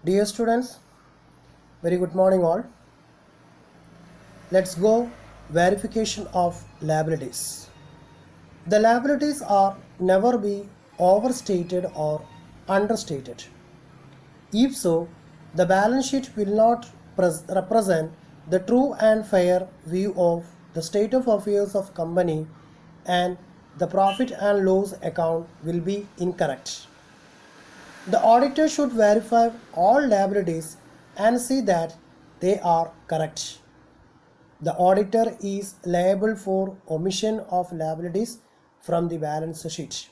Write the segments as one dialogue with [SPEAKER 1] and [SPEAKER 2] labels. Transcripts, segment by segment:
[SPEAKER 1] Dear students, very good morning all. Let's go verification of liabilities. The liabilities are never be overstated or understated. If so, the balance sheet will not represent the true and fair view of the state of affairs of company, and the profit and loss account will be incorrect. The auditor should verify all liabilities and see that they are correct. The auditor is liable for omission of liabilities from the balance sheet.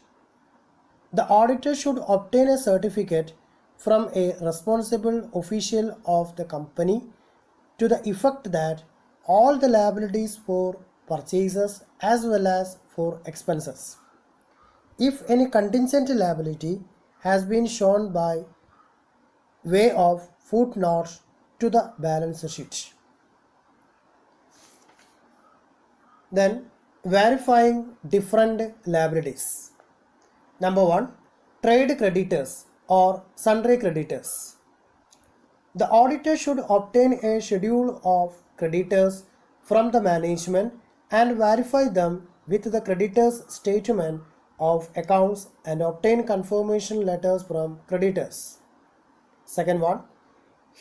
[SPEAKER 1] The auditor should obtain a certificate from a responsible official of the company to the effect that all the liabilities for purchases as well as for expenses, if any contingent liability, has been shown by way of footnote to the balance sheet. Then verifying different liabilities. Number 1, trade creditors or sundry creditors. The auditor should obtain a schedule of creditors from the management and verify them with the creditors' statement of accounts and obtain confirmation letters from creditors. Second one,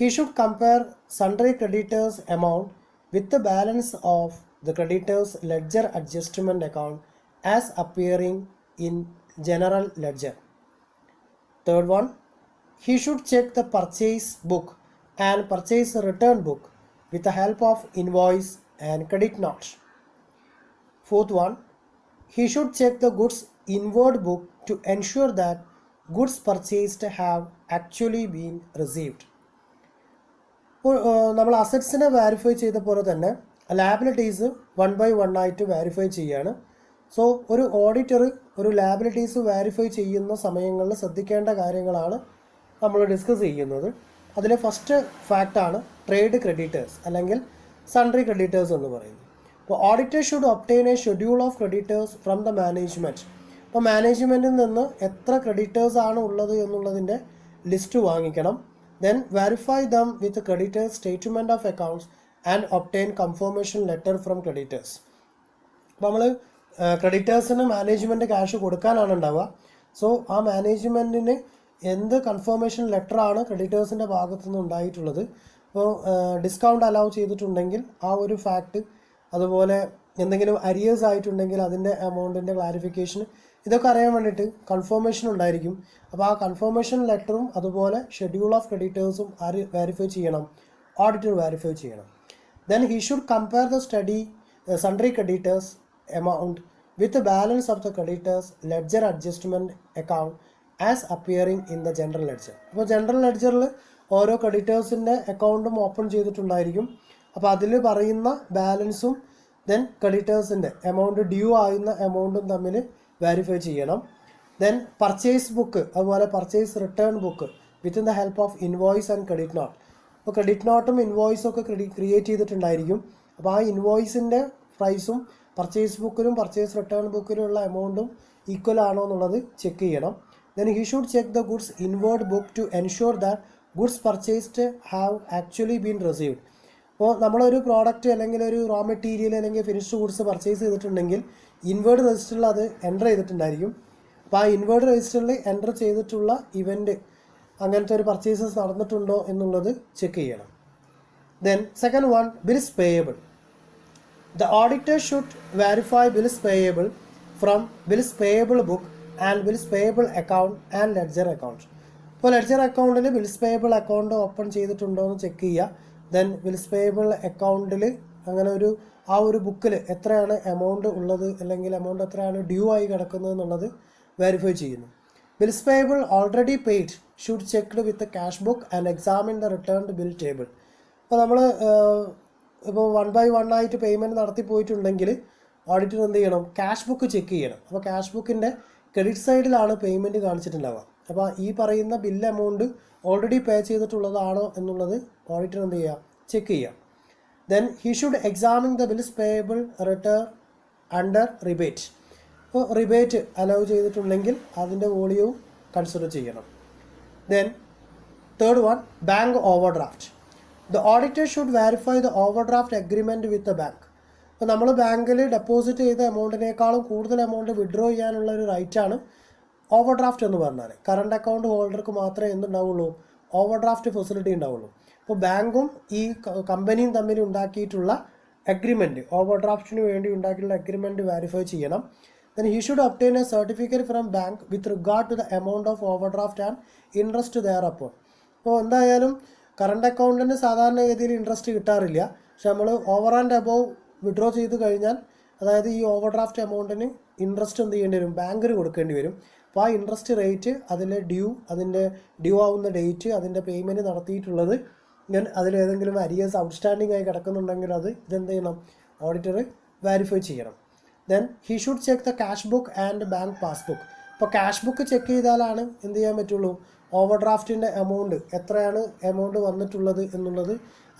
[SPEAKER 1] he should compare sundry creditors amount with the balance of the creditors ledger adjustment account as appearing in general ledger. Third one, he should check the purchase book and purchase return book with the help of invoice and credit note. Fourth one, he should check the goods inward book to ensure that goods purchased have actually been received. നമ്മൾ അസറ്റ്സിനെ verify ചെയ്ത പോലെ തന്നെ liabilities 1 by 1 ആയിട്ട് verify ചെയ്യുകയാണ്. So ഒരു auditor ഒരു liabilities verify ചെയ്യുന്ന സമയങ്ങളിൽ ശ്രദ്ധിക്കേണ്ട കാര്യങ്ങളാണ് നമ്മൾ ഡിസ്കസ് ചെയ്യുന്നത്. അതിലെ ഫസ്റ്റ് ഫാക്റ്റാണ് ട്രേഡ് ക്രെഡിറ്റേഴ്സ് അല്ലെങ്കിൽ സൺട്രി ക്രെഡിറ്റേഴ്സ് എന്ന് പറയുന്നത്. അപ്പോൾ auditor should obtain A schedule of creditors from the management. അപ്പോൾ മാനേജ്മെൻറ്റിൽ നിന്ന് എത്ര ക്രെഡിറ്റേഴ്സ് ആണ് ഉള്ളത് എന്നുള്ളതിൻ്റെ ലിസ്റ്റ് വാങ്ങിക്കണം. Then verify them with the creditors' statement of accounts and obtain confirmation letter from creditors. അപ്പോൾ നമ്മൾ ക്രെഡിറ്റേഴ്സിന് മാനേജ്മെൻറ്റ് ക്യാഷ് കൊടുക്കാനാണ് ഉണ്ടാവുക. സോ ആ മാനേജ്മെൻറ്റിന് എന്ത് കൺഫർമേഷൻ ലെറ്ററാണ് ക്രെഡിറ്റേഴ്സിൻ്റെ ഭാഗത്തുനിന്ന് ഉണ്ടായിട്ടുള്ളത്. അപ്പോൾ ഡിസ്കൗണ്ട് അലൗ ചെയ്തിട്ടുണ്ടെങ്കിൽ ആ ഒരു ഫാക്റ്റ്, അതുപോലെ എന്തെങ്കിലും അരിയേഴ്സ് ആയിട്ടുണ്ടെങ്കിൽ അതിൻ്റെ എമൗണ്ടിൻ്റെ ക്ലാരിഫിക്കേഷൻ, ഇതൊക്കെ അറിയാൻ വേണ്ടിയിട്ട് കൺഫർമേഷൻ ഉണ്ടായിരിക്കും. അപ്പോൾ ആ കൺഫർമേഷൻ ലെറ്ററും അതുപോലെ ഷെഡ്യൂൾ ഓഫ് ക്രെഡിറ്റേഴ്സും ആര് വെരിഫൈ ചെയ്യണം? ഓഡിറ്റർ വെരിഫൈ ചെയ്യണം. Then he should compare the sundry creditors amount with balance of the creditors ledger adjustment account as appearing in the general ledger. അപ്പോൾ ജനറൽ ലെഡ്ജറിൽ ഓരോ ക്രെഡിറ്റേഴ്സിൻ്റെ അക്കൗണ്ടും ഓപ്പൺ ചെയ്തിട്ടുണ്ടായിരിക്കും. അപ്പോൾ അതിൽ പറയുന്ന ബാലൻസും ദെൻ ക്രെഡിറ്റേഴ്സിൻ്റെ എമൗണ്ട് ഡ്യൂ ആകുന്ന എമൗണ്ടും തമ്മിൽ വെരിഫൈ ചെയ്യണം. ദെൻ പർച്ചേസ് ബുക്ക്, അതുപോലെ purchase return book with the help of invoice and credit note. അപ്പോൾ ക്രെഡിറ്റ് നോട്ടും ഇൻവോയ്സും ഒക്കെ ക്രിയേറ്റ് ചെയ്തിട്ടുണ്ടായിരിക്കും. അപ്പോൾ ആ ഇൻവോയ്സിൻ്റെ പ്രൈസും പർച്ചേസ് ബുക്കിലും പർച്ചേസ് റിട്ടേൺ ബുക്കിലുള്ള എമൗണ്ടും ഈക്വൽ ആണോ എന്നുള്ളത് ചെക്ക് ചെയ്യണം. Then he should check the goods inward book to ensure that goods purchased have actually been received. അപ്പോൾ നമ്മളൊരു പ്രോഡക്റ്റ് അല്ലെങ്കിൽ ഒരു റോ മെറ്റീരിയൽ അല്ലെങ്കിൽ ഫിനിഷ്ഡ് ഗുഡ്സ് പർച്ചേസ് ചെയ്തിട്ടുണ്ടെങ്കിൽ ഇൻവേർഡ് രജിസ്റ്ററിൽ അത് എൻ്റർ ചെയ്തിട്ടുണ്ടായിരിക്കും. അപ്പോൾ ആ ഇൻവേർഡ് രജിസ്റ്ററിൽ എൻ്റർ ചെയ്തിട്ടുള്ള ഇവൻ്റ് അങ്ങനത്തെ ഒരു പർച്ചേസസ് നടന്നിട്ടുണ്ടോ എന്നുള്ളത് ചെക്ക് ചെയ്യണം. Then second one, bills payable. The auditor should verify bills payable from bills payable book and bills payable account and ledger account. അപ്പോൾ ലെഡ്ജർ അക്കൗണ്ടിൽ ബിൽസ് പേയബിൾ അക്കൗണ്ട് ഓപ്പൺ ചെയ്തിട്ടുണ്ടോ എന്ന് ചെക്ക് ചെയ്യുക. ദെൻ ബിൽസ് പേയബിൾ അക്കൗണ്ടിൽ അങ്ങനെ ആ ഒരു ബുക്കിൽ എത്രയാണ് എമൗണ്ട് ഉള്ളത് അല്ലെങ്കിൽ എമൗണ്ട് എത്രയാണ് ഡ്യൂ ആയി കിടക്കുന്നത് എന്നുള്ളത് വെരിഫൈ ചെയ്യുന്നു. Bills payable already paid should checked with cash book and examine the returned bill table. അപ്പോൾ നമ്മൾ ഇപ്പോൾ 1 by 1 ആയിട്ട് പേയ്മെൻറ്റ് നടത്തി പോയിട്ടുണ്ടെങ്കിൽ ഓഡിറ്റർ എന്ത് ചെയ്യണം? ക്യാഷ് ബുക്ക് ചെക്ക് ചെയ്യണം. അപ്പോൾ ക്യാഷ് ബുക്കിൻ്റെ ക്രെഡിറ്റ് സൈഡിലാണ് പേയ്മെൻറ്റ് കാണിച്ചിട്ടുണ്ടാവുക. അപ്പോൾ ഈ പറയുന്ന ബിൽ എമൗണ്ട് ഓൾറെഡി പേ ചെയ്തിട്ടുള്ളതാണോ എന്നുള്ളത് ഓഡിറ്റർ എന്ത് ചെയ്യുക? ചെക്ക് ചെയ്യുക. Then he should examine the bills payable return under rebate. അപ്പോൾ റിബേറ്റ് അലൗ ചെയ്തിട്ടുണ്ടെങ്കിൽ അതിൻ്റെ വോളിയവും കൺസിഡർ ചെയ്യണം. Then Third one, bank overdraft. The auditor should verify the overdraft agreement with the bank. ഇപ്പോൾ നമ്മൾ ബാങ്കിൽ ഡെപ്പോസിറ്റ് ചെയ്ത എമൗണ്ടിനേക്കാളും കൂടുതൽ എമൗണ്ട് വിഡ്രോ ചെയ്യാനുള്ള ഒരു റൈറ്റാണ് ഓവർ ഡ്രാഫ്റ്റ് എന്ന് പറഞ്ഞാൽ. കറണ്ട് അക്കൗണ്ട് ഹോൾഡർക്ക് മാത്രമേ എന്തുണ്ടാവുള്ളൂ, ഓവർ ഡ്രാഫ്റ്റ് ഫെസിലിറ്റി ഉണ്ടാവുള്ളൂ. അപ്പോൾ ബാങ്കും ഈ കമ്പനിയും തമ്മിൽ ഉണ്ടാക്കിയിട്ടുള്ള അഗ്രിമെൻറ്റ്, ഓവർ ഡ്രാഫ്റ്റിന് വേണ്ടി ഉണ്ടാക്കിയിട്ടുള്ള അഗ്രിമെൻറ്റ് വെരിഫൈ ചെയ്യണം. Then he should obtain a certificate from bank with regard to the amount of overdraft and interest thereupon. അപ്പോൾ എന്തായാലും കറണ്ട് അക്കൗണ്ടിന് സാധാരണഗതിയിൽ ഇൻട്രസ്റ്റ് കിട്ടാറില്ല. പക്ഷെ നമ്മൾ ഓവർ ആൻഡ് അബോവ് വിഡ്രോ ചെയ്ത് കഴിഞ്ഞാൽ, അതായത് ഈ ഓവർ ഡ്രാഫ്റ്റ് എമൗണ്ടിന് ഇൻട്രസ്റ്റ് എന്ത് ചെയ്യേണ്ടി വരും, ബാങ്കിന് കൊടുക്കേണ്ടി വരും. അപ്പോൾ ആ ഇൻട്രസ്റ്റ് റേറ്റ്, അതിൻ്റെ അതിൻ്റെ ഡ്യൂ ആവുന്ന ഡേറ്റ്, അതിൻ്റെ പേയ്മെൻറ്റ് നടത്തിയിട്ടുള്ളത്, ഞാൻ അതിലേതെങ്കിലും അരിയേഴ്സ് ഔട്ട്സ്റ്റാൻഡിംഗ് ആയി കിടക്കുന്നുണ്ടെങ്കിൽ ഇതെന്ത് ചെയ്യണം, ഓഡിറ്റർ വെരിഫൈ ചെയ്യണം. Then he should check the cash book and bank passbook. ഇപ്പോൾ ക്യാഷ് ബുക്ക് ചെക്ക് ചെയ്താലാണ് എന്ത് ചെയ്യാൻ പറ്റുള്ളൂ, ഓവർ ഡ്രാഫ്റ്റിൻ്റെ എമൗണ്ട് എത്രയാണ് എമൗണ്ട് വന്നിട്ടുള്ളത് എന്നുള്ളത്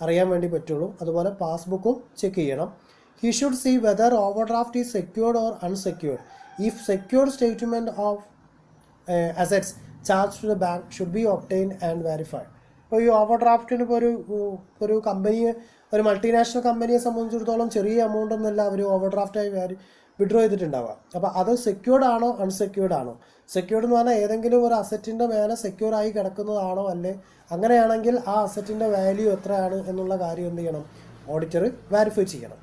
[SPEAKER 1] അറിയാൻ വേണ്ടി പറ്റുള്ളൂ. അതുപോലെ പാസ്ബുക്കും ചെക്ക് ചെയ്യണം. He should see whether overdraft is secured or unsecured. If secured statement of assets charged to the bank should be obtained and verified. ഇപ്പോൾ ഈ ഓവർ ഡ്രാഫ്റ്റിന് ഇപ്പോൾ ഒരു കമ്പനിയെ, ഒരു മൾട്ടിനാഷണൽ കമ്പനിയെ സംബന്ധിച്ചിടത്തോളം ചെറിയ എമൗണ്ട് ഒന്നല്ല അവർ ഓവർ ഡ്രാഫ്റ്റായി വിഡ്രോ ചെയ്തിട്ടുണ്ടാവുക. അപ്പോൾ അത് സെക്യൂർഡ് ആണോ അൺസെക്യൂർഡ് ആണോ? സെക്യൂർഡ് എന്ന് പറഞ്ഞാൽ ഏതെങ്കിലും ഒരു അസറ്റിൻ്റെ മേലെ സെക്യൂർ ആയി കിടക്കുന്നതാണോ അല്ലേ? അങ്ങനെയാണെങ്കിൽ ആ അസറ്റിൻ്റെ വാല്യൂ എത്രയാണ് എന്നുള്ള കാര്യം എന്ത് ചെയ്യണം, ഓഡിറ്റർ വെരിഫൈ ചെയ്യണം.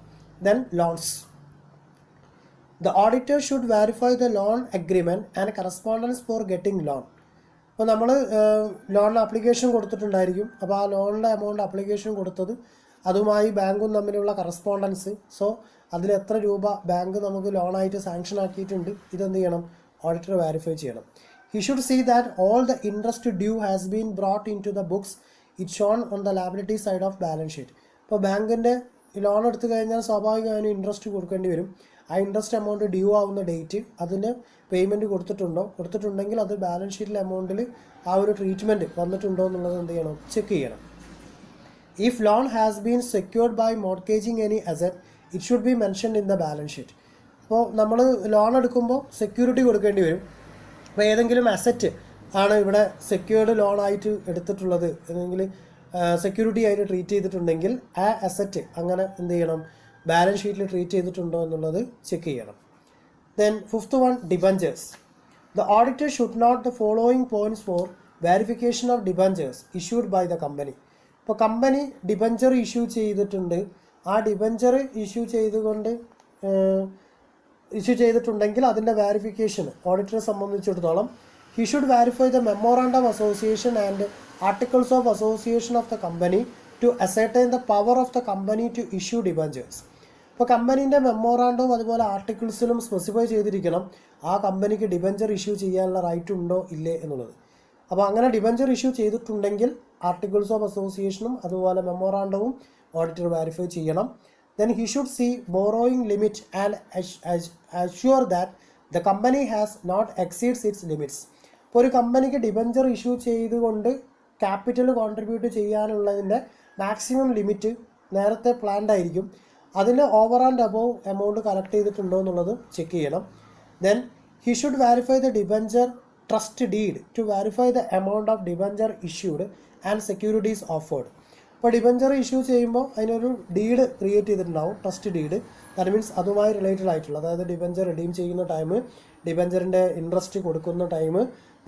[SPEAKER 1] Then loans. The auditor should verify the loan agreement and correspondence for getting loan. ഇപ്പോൾ നമ്മൾ ലോണിന് ആപ്ലിക്കേഷൻ കൊടുത്തിട്ടുണ്ടായിരിക്കും. അപ്പോൾ ആ ലോണിൻ്റെ എമൗണ്ട് ആപ്ലിക്കേഷൻ കൊടുത്തത്, അതുമായി ബാങ്കും തമ്മിലുള്ള കറസ്പോണ്ടൻസ്, സോ അതിൽ എത്ര രൂപ ബാങ്ക് നമുക്ക് ലോണായിട്ട് സാങ്ഷൻ ആക്കിയിട്ടുണ്ട്, ഇതെന്ത് ചെയ്യണം, ഓഡിറ്റർ വെരിഫൈ ചെയ്യണം. He should see that all the interest due has been brought in to the books it shown on the liability side of balance sheet. ഇപ്പോൾ ബാങ്കിൻ്റെ ലോൺ എടുത്തു കഴിഞ്ഞാൽ സ്വാഭാവികമായും ഇൻട്രസ്റ്റ് കൊടുക്കേണ്ടി വരും. ആ ഇൻട്രസ്റ്റ് എമൗണ്ട് ഡ്യൂ ആവുന്ന ഡേറ്റ്, അതിന് പേയ്മെൻറ്റ് കൊടുത്തിട്ടുണ്ടെങ്കിൽ അത് ബാലൻസ് ഷീറ്റിലെ എമൗണ്ടിൽ ആ ഒരു ട്രീറ്റ്മെൻറ്റ് വന്നിട്ടുണ്ടോ എന്നുള്ളത് എന്ത് ചെയ്യണം, ചെക്ക് ചെയ്യണം. If loan has been secured by mortgaging any asset, it should be mentioned in the balance sheet. അപ്പോൾ നമ്മൾ ലോൺ എടുക്കുമ്പോൾ സെക്യൂരിറ്റി കൊടുക്കേണ്ടി വരും. അപ്പോൾ ഏതെങ്കിലും അസറ്റ് ആണ് ഇവിടെ സെക്യൂർഡ് ലോണായിട്ട് എടുത്തിട്ടുള്ളത് അല്ലെങ്കിൽ സെക്യൂരിറ്റി ആയിട്ട് ട്രീറ്റ് ചെയ്തിട്ടുണ്ടെങ്കിൽ ആ അസറ്റ് അങ്ങനെ എന്ത് ചെയ്യണം, ബാലൻസ് ഷീറ്റിൽ ട്രീറ്റ് ചെയ്തിട്ടുണ്ടോ എന്നുള്ളത് ചെക്ക് ചെയ്യണം. Then fifth one, debentures. The auditor should note the following points for verification of debentures issued by the company. ഇപ്പോൾ കമ്പനി ഡിബഞ്ചർ ഇഷ്യൂ ചെയ്തിട്ടുണ്ട്. ആ ഡിബഞ്ചർ ഇഷ്യൂ ചെയ്തിട്ടുണ്ടെങ്കിൽ അതിൻ്റെ വെരിഫിക്കേഷൻ ഓഡിറ്ററെ സംബന്ധിച്ചിടത്തോളം he should verify the memorandum association and articles of association of the company to ascertain the power of the company to issue debentures. ഇപ്പോൾ കമ്പനീൻ്റെ മെമ്മോറാണ്ടവും അതുപോലെ ആർട്ടിക്കിൾസിലും സ്പെസിഫൈ ചെയ്തിരിക്കണം ആ കമ്പനിക്ക് ഡിബഞ്ചർ ഇഷ്യൂ ചെയ്യാനുള്ള റൈറ്റ് ഉണ്ടോ ഇല്ലേ എന്നുള്ളത്. അപ്പോൾ അങ്ങനെ ഡിബഞ്ചർ ഇഷ്യൂ ചെയ്തിട്ടുണ്ടെങ്കിൽ ആർട്ടിക്കിൾസ് ഓഫ് അസോസിയേഷനും അതുപോലെ മെമ്മോറാണ്ടവും ഓഡിറ്റർ വെരിഫൈ ചെയ്യണം. Then he should see borrowing limit and assure that the company has not exceeds its limits. ഇപ്പോൾ ഒരു കമ്പനിക്ക് ഡിബഞ്ചർ ഇഷ്യൂ ചെയ്തുകൊണ്ട് ക്യാപിറ്റൽ കോൺട്രിബ്യൂട്ട് ചെയ്യാനുള്ളതിൻ്റെ മാക്സിമം ലിമിറ്റ് നേരത്തെ പ്ലാൻഡ് ആയിരിക്കും. അതിന് over and above amount collect ചെയ്തിട്ടുണ്ടോ എന്നുള്ളത് ചെക്ക് ചെയ്യണം. Then he should verify the debenture trust deed to verify the amount of debenture issued and securities offered. ഇപ്പോൾ debenture issue ചെയ്യുമ്പോൾ അതിനൊരു ഡീഡ് ക്രിയേറ്റ് ചെയ്തിട്ടുണ്ടാവും, ട്രസ്റ്റ് ഡീഡ്. ദാറ്റ് മീൻസ് അതുമായി related ആയിട്ടുള്ള, അതായത് ഡിബഞ്ചർ റിഡീം ചെയ്യുന്ന ടൈം, ഡിബഞ്ചറിൻ്റെ ഇൻട്രസ്റ്റ് കൊടുക്കുന്ന time,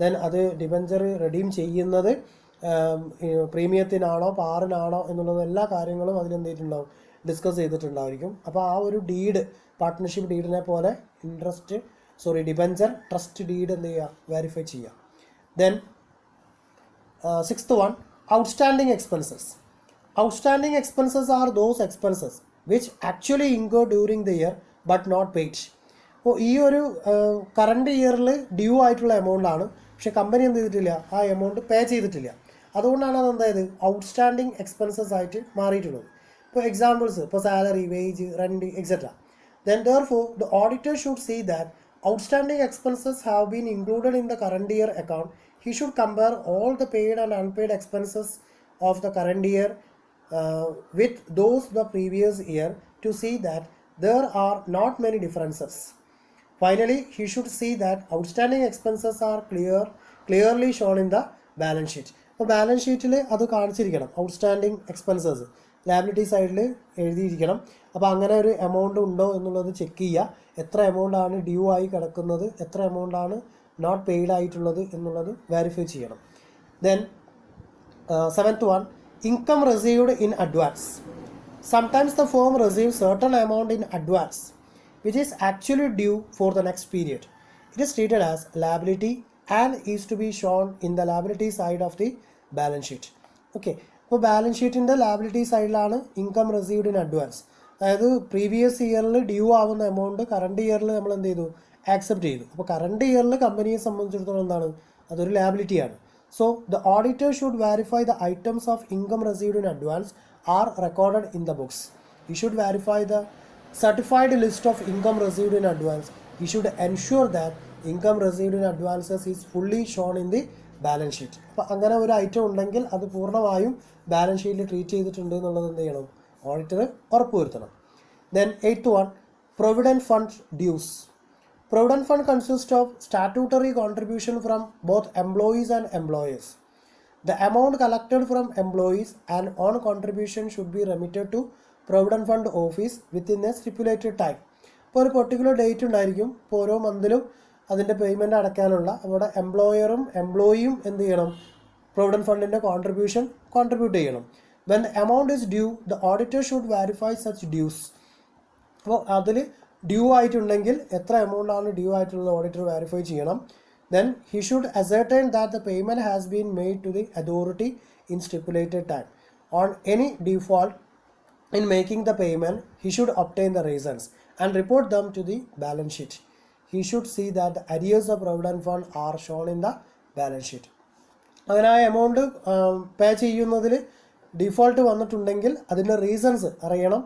[SPEAKER 1] then അത് ഡിബഞ്ചർ റിഡീം ചെയ്യുന്നത് പ്രീമിയത്തിനാണോ പാറിനാണോ എന്നുള്ളത് എല്ലാ കാര്യങ്ങളും അതിലെന്ത് ചെയ്തിട്ടുണ്ടാവും, ഡിസ്കസ് ചെയ്തിട്ടുണ്ടായിരിക്കും. അപ്പോൾ ആ ഒരു ഡീഡ്, പാർട്ട്ണർഷിപ്പ് ഡീഡിനെ പോലെ ഡിബഞ്ചർ ട്രസ്റ്റ് ഡീഡ് എന്ത് ചെയ്യുക, വെരിഫൈ ചെയ്യുക. Then sixth one, outstanding expenses. Outstanding expenses are those expenses which actually incurred during the year but not paid. അപ്പോൾ ഈ ഒരു കറണ്ട് ഇയറിൽ ഡ്യൂ ആയിട്ടുള്ള എമൗണ്ട് ആണ്, പക്ഷേ കമ്പനി എന്ത് ചെയ്തിട്ടില്ല, ആ എമൗണ്ട് പേ ചെയ്തിട്ടില്ല. അതുകൊണ്ടാണ് അത് എന്തായത് ഔട്ട്സ്റ്റാൻഡിങ് എക്സ്പെൻസസ് ആയിട്ട് മാറിയിട്ടുള്ളത്. ഇപ്പോൾ എക്സാമ്പിൾസ്, ഇപ്പോൾ salary, wage, rent etcetera. Then therefore the auditor should see that outstanding expenses have been included in the current year account. He should compare all the paid and unpaid expenses of the current year with those the previous year to see that there are not many differences. Finally, he should see that outstanding expenses are clearly shown in the balance sheet. അപ്പോൾ balance ഷീറ്റിൽ അത് കാണിച്ചിരിക്കണം, outstanding expenses liability സൈഡിൽ എഴുതിയിരിക്കണം. അപ്പോൾ അങ്ങനെ ഒരു amount ഉണ്ടോ എന്നുള്ളത് check ചെയ്യുക. എത്ര എമൗണ്ട് ആണ് ഡ്യൂ ആയി കിടക്കുന്നത്, എത്ര എമൗണ്ട് ആണ് നോട്ട് പെയ്ഡ് ആയിട്ടുള്ളത് എന്നുള്ളത് വെരിഫൈ ചെയ്യണം. Then 7th one, income received in advance. Sometimes the firm receives certain amount in advance which is actually due for the next period. It is treated as liability and is to be shown in the liability side of the balance sheet. Okay, അപ്പോൾ balance ഷീറ്റിൻ്റെ liability സൈഡിലാണ് income received in advance. അതായത് previous ഇയറിൽ due ആവുന്ന amount current ഇയറിൽ നമ്മൾ എന്ത് ചെയ്തു, ആക്സെപ്റ്റ് ചെയ്തു. അപ്പോൾ കറണ്ട് ഇയറിൽ കമ്പനിയെ സംബന്ധിച്ചിടത്തോളം എന്താണ്, അതൊരു ലാബിലിറ്റിയാണ്. So the auditor should verify the items of income received in advance are recorded in the books. He should verify the certified list of income received in advance. He should ensure that income received in advances is fully shown in the balance sheet. അപ്പോൾ അങ്ങനെ ഒരു item ഉണ്ടെങ്കിൽ അത് പൂർണ്ണമായും balance ഷീറ്റിൽ treat ചെയ്തിട്ടുണ്ട് എന്നുള്ളത് എന്ത് ചെയ്യണം, ഓഡിറ്റർ ഉറപ്പുവരുത്തണം. Then 8th one, provident fund dues. Provident fund consists of statutory contribution from both employees and employers. The amount collected from employees and on contribution should be remitted to Provident Fund Office within a stipulated time. ഇപ്പോൾ ഒരു particular date ഉണ്ടായിരിക്കും. ഇപ്പോൾ ഓരോ മന്തിലും അതിൻ്റെ payment അടയ്ക്കാനുള്ള അവിടെ എംപ്ലോയറും എംപ്ലോയിയും എന്ത് ചെയ്യണം, പ്രൊവിഡൻറ്റ് ഫണ്ടിൻ്റെ കോൺട്രിബ്യൂഷൻ കോൺട്രിബ്യൂട്ട് ചെയ്യണം. When the amount is due, the auditor should verify such dues. അപ്പോൾ അതിൽ ഡ്യൂ ആയിട്ടുണ്ടെങ്കിൽ എത്ര എമൗണ്ട് ആണ് ഡ്യൂ ആയിട്ടുള്ളത് ഓഡിറ്റർ വെരിഫൈ ചെയ്യണം. Then he should ascertain that the payment has been made to the authority in stipulated time. On any default in making the payment, he should obtain the reasons and report them to the balance sheet. He should see that the arrears of provident fund are shown in the balance sheet. അങ്ങനെ ആ amount pay ചെയ്യുന്നതിൽ default വന്നിട്ടുണ്ടെങ്കിൽ അതിൻ്റെ reasons അറിയണം,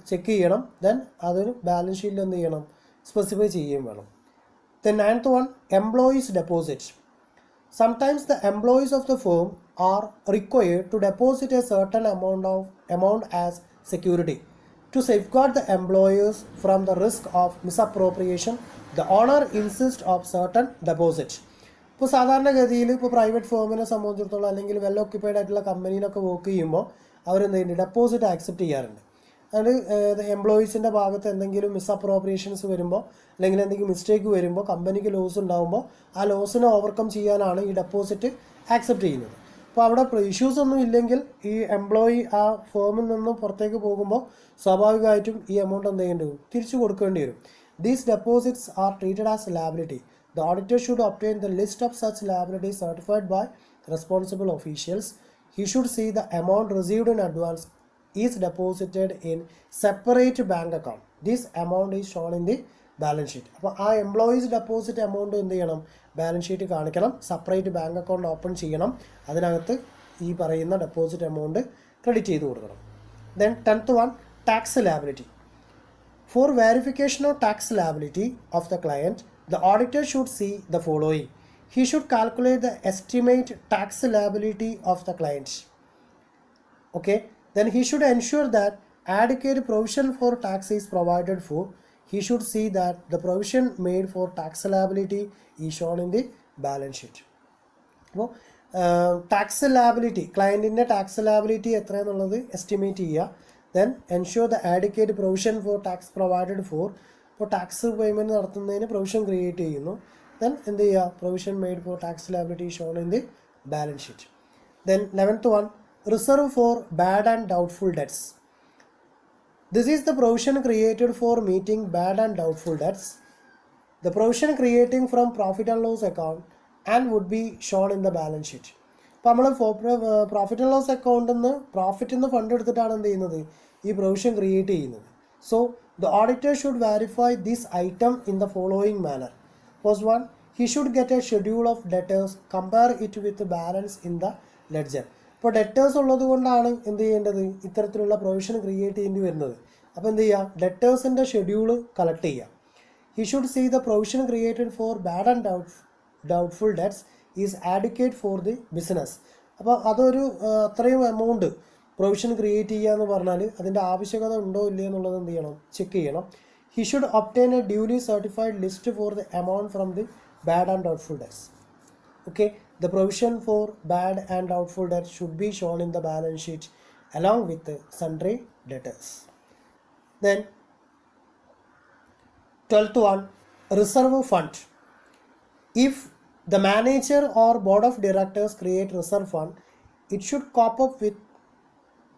[SPEAKER 1] check ചെയ്യണം. Then അതൊരു balance ഷീറ്റിൽ എന്ത് ചെയ്യണം, സ്പെസിഫൈ ചെയ്യുകയും വേണം. The 9th one, employees deposit. Sometimes the employees of the firm are required to deposit a certain amount as security. To safeguard the employers from the risk of misappropriation, the owner insists of certain deposit. ഇപ്പോൾ സാധാരണഗതിയിൽ ഇപ്പോൾ private ഫേമിനെ സംബന്ധിച്ചിടത്തോളം അല്ലെങ്കിൽ well occupied ആയിട്ടുള്ള കമ്പനിയിലൊക്കെ work ചെയ്യുമ്പോൾ അവരെന്ത് ചെയ്യുന്നുണ്ട്, deposit accept ചെയ്യാറുണ്ട്. അത് എംപ്ലോയീസിൻ്റെ ഭാഗത്ത് എന്തെങ്കിലും മിസ്അപ്രോപ്രിയേഷൻസ് വരുമ്പോൾ അല്ലെങ്കിൽ എന്തെങ്കിലും മിസ്റ്റേക്ക് വരുമ്പോൾ കമ്പനിക്ക് ലോസ് ഉണ്ടാകുമ്പോൾ ആ ലോസിനെ ഓവർകം ചെയ്യാനാണ് ഈ ഡെപ്പോസിറ്റ് ആക്സെപ്റ്റ് ചെയ്യുന്നത്. അപ്പോൾ അവിടെ ഇഷ്യൂസ് ഒന്നും ഇല്ലെങ്കിൽ ഈ എംപ്ലോയി ആ ഫേമിൽ നിന്നും പുറത്തേക്ക് പോകുമ്പോൾ സ്വാഭാവികമായിട്ടും ഈ എമൗണ്ട് എന്ത് ചെയ്യേണ്ടി വരും, തിരിച്ചു കൊടുക്കേണ്ടി വരും. These deposits are treated as liability. The auditor should obtain the list of such liabilities certified by responsible officials. He should see the amount received in advance is deposited in separate bank account. This amount is shown in the balance sheet. അപ്പോൾ ആ employees deposit amount എന്ത് ചെയ്യണം, balance sheet കാണിക്കണം, separate bank account open ചെയ്യണം, അതിനകത്ത് ഈ പറയുന്ന deposit amount credit ചെയ്ത് കൊടുക്കണം. Then 10th one, tax liability. For verification of tax liability of the client, the auditor should see the following. He should calculate the estimate tax liability of the client. Okay. Then he should ensure that adequate provision for tax is provided for. He should see that the provision made for tax liability is shown in the balance sheet. അപ്പോൾ tax liability, ക്ലയൻറ്റിൻ്റെ tax liability എത്രയെന്നുള്ളത് estimate ചെയ്യുക. Then ensure the adequate provision for tax provided for. ഇപ്പോൾ tax payment നടത്തുന്നതിന് provision create ചെയ്യുന്നു. Then എന്ത് ചെയ്യുക, provision made for tax liability shown in the balance sheet. Then 11th one, reserve for bad and doubtful debts. This is the provision created for meeting bad and doubtful debts. The provision creating from profit and loss account and would be shown in the balance sheet. അപ്പോൾ നമ്മൾ profit and loss അക്കൗണ്ടിൽ നിന്ന് പ്രോഫിറ്റിൽ നിന്ന് fund എടുത്തിട്ടാണ് എന്ത് ചെയ്യുന്നത്, ഈ provision create ചെയ്യുന്നത്. So the auditor should verify this item in the following manner. First one, he should get A schedule of debtors, compare it with balance in the ledger. ഇപ്പോൾ debtors ഉള്ളത് കൊണ്ടാണ് എന്ത് ചെയ്യേണ്ടത്, ഇത്തരത്തിലുള്ള പ്രൊവിഷൻ ക്രിയേറ്റ് ചെയ്യേണ്ടി വരുന്നത്. അപ്പോൾ എന്ത് ചെയ്യുക, ഡെറ്റേഴ്സിൻ്റെ ഷെഡ്യൂൾ കളക്ട് ചെയ്യുക. He should see the provision created for bad and doubtful debts is adequate for the business. അപ്പോൾ അതൊരു അത്രയും എമൗണ്ട് പ്രൊവിഷൻ ക്രിയേറ്റ് ചെയ്യുക എന്ന് പറഞ്ഞാൽ അതിൻ്റെ ആവശ്യകത ഉണ്ടോ ഇല്ലയോ എന്നുള്ളത് എന്ത് ചെയ്യണം, ചെക്ക് ചെയ്യണം. He should obtain A duly certified list for the amount from the bad and doubtful debts. Okay. The provision for bad and doubtful debt should be shown in the balance sheet along with the sundry debtors. Then 12th one, reserve fund. If the manager or board of directors create reserve fund, it should cope up with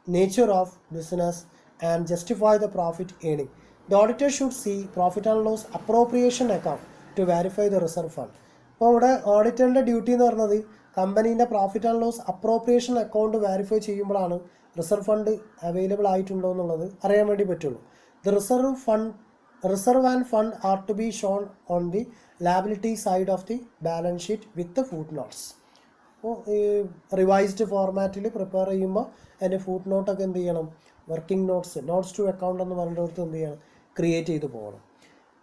[SPEAKER 1] nature of business and justify the profit earning. The auditor should see profit and loss appropriation account to verify the reserve fund. അപ്പോൾ ഇവിടെ ഓഡിറ്ററിൻ്റെ duty എന്ന് പറയുന്നത് കമ്പനീൻ്റെ profit and loss appropriation account verify ചെയ്യുമ്പോഴാണ് reserve fund available ആയിട്ടുണ്ടോ എന്നുള്ളത് അറിയാൻ വേണ്ടി പറ്റുള്ളൂ. The reserve and fund are to be shown on the liability side of the balance sheet with foot notes. അപ്പോൾ ഈ റിവൈസ്ഡ് ഫോർമാറ്റിൽ പ്രിപ്പയർ ചെയ്യുമ്പോൾ അതിൻ്റെ ഫുട് നോട്ടൊക്കെ എന്ത് ചെയ്യണം, വർക്കിംഗ് നോട്ട്സ് ടു അക്കൗണ്ട് എന്ന് പറഞ്ഞിടത്ത് എന്ത് ചെയ്യണം, ക്രിയേറ്റ് ചെയ്ത് പോകണം.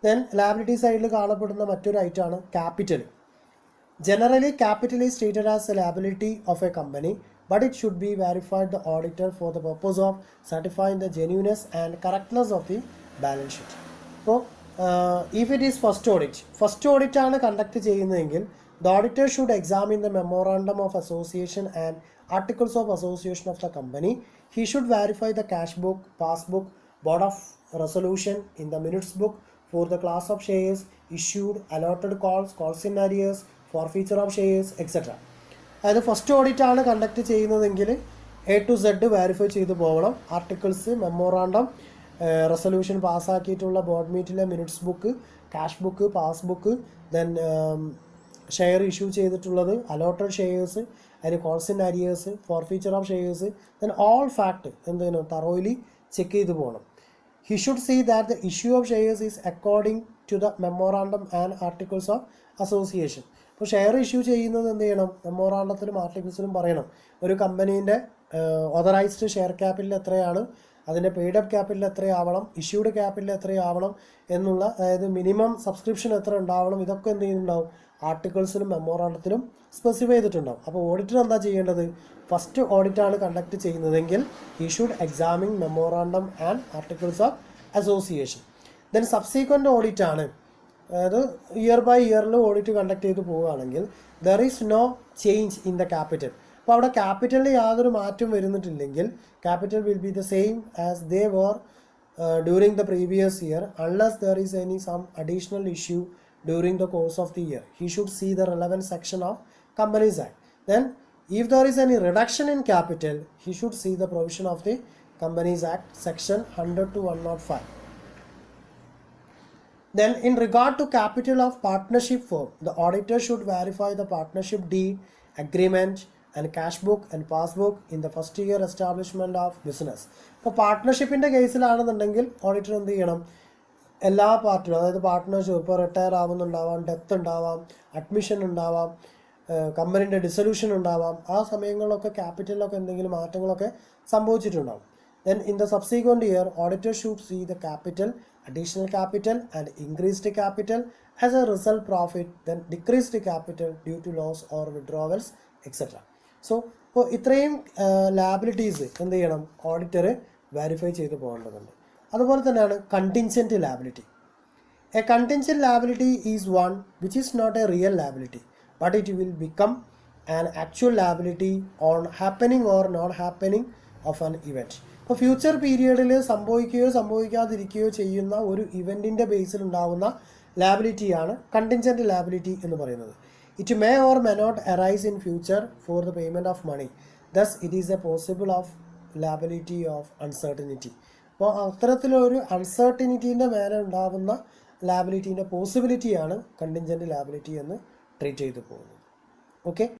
[SPEAKER 1] ദെൻ ലയബിലിറ്റി സൈഡിൽ കാണപ്പെടുന്ന മറ്റൊരു ഐറ്റമാണ് capital. Generally, capital is treated as a liability of a company, but it should be verified the auditor for the purpose of certifying the genuineness and correctness of the balance sheet. So, if it is first audit ആണ് conduct ചെയ്യുന്നതെങ്കിൽ the auditor should examine the memorandum of association and articles of association of the company. He should verify the cash book, passbook, board of resolution in the minutes book for the class of shares issued, allotted calls in arrears, forfeiture of shares, etc. അതായത് first audit ആണ് conduct ചെയ്യുന്നതെങ്കിൽ A to Z verify ചെയ്ത് പോകണം. Articles, memorandum, resolution പാസ്സാക്കിയിട്ടുള്ള board മീറ്റിലെ minutes book, cash book, passbook, then share issue ചെയ്തിട്ടുള്ളത്, allotted shares, അതിന് calls in arrears, forfeiture of shares, then all fact എന്തെങ്കിലും തറോയിലി ചെക്ക് ചെയ്ത് പോകണം. He should see that the issue of shares is according to the memorandum and articles of association. ഇപ്പോൾ share issue ചെയ്യുന്നത് എന്ത് ചെയ്യണം, മെമ്മോറാണ്ടത്തിലും ആർട്ടിക്കിൾസിലും പറയണം. ഒരു കമ്പനീൻ്റെ ഓതറൈസ്ഡ് ഷെയർ ക്യാപിറ്റൽ എത്രയാണ്, അതിൻ്റെ പെയ്ഡ് അപ്പ് ക്യാപിറ്റൽ എത്രയാവണം, ഇഷ്യൂഡ് ക്യാപിറ്റൽ എത്രയാവണം എന്നുള്ള, അതായത് മിനിമം സബ്സ്ക്രിപ്ഷൻ എത്ര ഉണ്ടാവണം, ഇതൊക്കെ എന്ത് ചെയ്യുന്നുണ്ടാവും, ആർട്ടിക്കിൾസിലും മെമ്മോറാണ്ടത്തിലും സ്പെസിഫൈ ചെയ്തിട്ടുണ്ടാവും. അപ്പോൾ ഓഡിറ്റർ എന്താ ചെയ്യേണ്ടത്, ഫസ്റ്റ് ഓഡിറ്റാണ് കണ്ടക്ട് ചെയ്യുന്നതെങ്കിൽ he should examine memorandum and articles of association. Then subsequent ഓഡിറ്റാണ്, അതായത് ഇയർ ബൈ ഇയറിൽ ഓഡിറ്റ് കണ്ടക്ട് ചെയ്ത് പോവുകയാണെങ്കിൽ there is no change in the capital. അപ്പോൾ അവിടെ ക്യാപിറ്റലിൽ യാതൊരു മാറ്റം വരുന്നിട്ടില്ലെങ്കിൽ capital will be the same as they were during the previous year unless there is any some additional issue during the course of the year. He should see the relevant section of companies act. Then if there is any reduction in capital, he should see the provision of the Companies Act section 100 to 105. Then in regard to capital of partnership firm, the auditor should verify the partnership deed, agreement and cash book and passbook in the first year establishment of business. ഇപ്പോൾ പാർട്ട്ണർഷിപ്പിൻ്റെ കേസിലാണെന്നുണ്ടെങ്കിൽ auditor എന്ത് ചെയ്യണം, എല്ലാ പാർട്ടികളും, അതായത് partnership ഇപ്പോൾ retire ആവുന്നുണ്ടാവാം, death ഉണ്ടാവാം, admission ഉണ്ടാവാം, കമ്പനീൻ്റെ ഡിസൊല്യൂഷൻ ഉണ്ടാവാം, ആ സമയങ്ങളിലൊക്കെ ക്യാപിറ്റലിലൊക്കെ എന്തെങ്കിലും മാറ്റങ്ങളൊക്കെ സംഭവിച്ചിട്ടുണ്ടാവും. Then in the subsequent year auditor should see the capital, additional capital and increased capital as a result profit, then decreased capital due to loss or withdrawals etcetera. So ഇപ്പോൾ ഇത്രയും ലാബിലിറ്റീസ് എന്ത് ചെയ്യണം, ഓഡിറ്റർ വെരിഫൈ ചെയ്ത് പോകേണ്ടതുണ്ട്. അതുപോലെ തന്നെയാണ് contingent liability. A contingent liability is one which is not a real liability, but it will become an actual liability on happening or not happening of an event. ഇപ്പോൾ future പീരിയഡിൽ സംഭവിക്കുകയോ സംഭവിക്കാതിരിക്കുകയോ ചെയ്യുന്ന ഒരു ഇവൻറ്റിൻ്റെ ബേസിൽ ഉണ്ടാകുന്ന ലാബിലിറ്റിയാണ് contingent liability എന്ന് പറയുന്നത്. It may or may not arise in future for the payment of money, thus it is a possible of liability of uncertainty. അപ്പോൾ അത്തരത്തിലൊരു അൺസർട്ടനിറ്റീൻ്റെ മേലെ ഉണ്ടാകുന്ന ലാബിലിറ്റീൻ്റെ പോസിബിലിറ്റിയാണ് കണ്ടിൻജൻറ്റ് ലാബിലിറ്റി എന്ന് ട്രീറ്റ് ചെയ്തു പോകുന്നത്. ഓക്കെ.